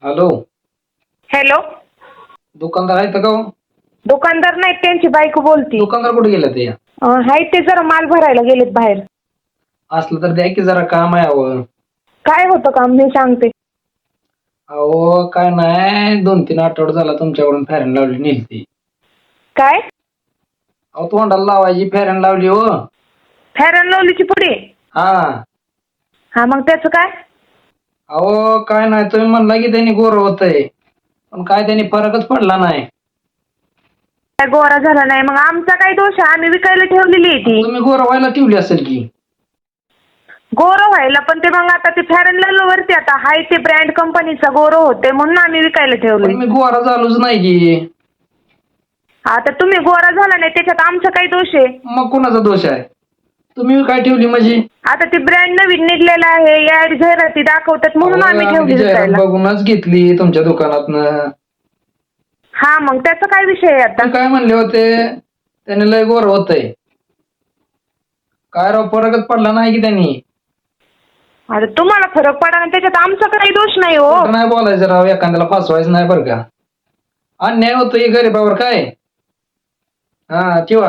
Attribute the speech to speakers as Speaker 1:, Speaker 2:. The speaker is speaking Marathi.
Speaker 1: हॅलो.
Speaker 2: हॅलो.
Speaker 1: दुकानदार आहेत का हो?
Speaker 2: दुकानदार नाही, त्यांची बायको बोलती.
Speaker 1: दुकानदार कुठे गेले ते?
Speaker 2: हाय ते जरा माल भरायला गेलेत बाहेर.
Speaker 1: असलं तर द्या की, जरा काम आहे अहो.
Speaker 2: काय होतं काम मी सांगते.
Speaker 1: अहो काय नाही, 2-3 आठवडे झाला तुमच्याकडून फेअर अँड लव्हली नेलती.
Speaker 2: काय?
Speaker 1: अहो तोंडाला लावायची फेअर अँड लव्हली हो.
Speaker 2: फेअर अँड लव्हलीची पुडी?
Speaker 1: हा.
Speaker 2: हा मग त्याचं काय?
Speaker 1: अहो काय नाही, तुम्ही म्हणला की त्यांनी गोरं होतंय, पण काय त्यांनी फरकच पडला नाही.
Speaker 2: काय गोरा झाला नाही मग आमचा काय दोष आहे? आम्ही विकायला ठेवलेली आहे ती.
Speaker 1: तुम्ही गोरं व्हायला ठेवली असेल की.
Speaker 2: गोरं व्हायला पण ते मग आता ते फेअर अँड लव्हली वरती आता हाय ते ब्रँड कंपनीचा गोरं होते म्हणून आम्ही विकायला
Speaker 1: पण
Speaker 2: ठेवले.
Speaker 1: मी गोरा झालोच नाही की.
Speaker 2: आता तुम्ही गोरा झाला नाही त्याच्यात आमचा काही दोष आहे?
Speaker 1: मग कोणाचा दोष आहे? तुम्ही काय ठेवली म्हणजे?
Speaker 2: आता ती ब्रँड नवीन निघलेला आहे, ऍड जाहिराती दाखवतात म्हणून आम्ही ठेवली
Speaker 1: जाहिरात
Speaker 2: विकायला.
Speaker 1: बघूनच घेतली तुमच्या दुकानातनं.
Speaker 2: हा मग त्याचा काय विषय आहे आता?
Speaker 1: तुम्ही काय म्हणले होते, त्याने लय गोरं होतंय. काय राव, फरकच पडला नाही की त्यांनी.
Speaker 2: आता तुम्हाला फरक पडा ना, त्याच्यात आमचा काही दोष नाही हो.
Speaker 1: खोटं नाही बोलायचं राव, एखाद्याला फसवायचं नाही बरं का. अन्याय होतोय गरीबावर काय. हा ठेवा.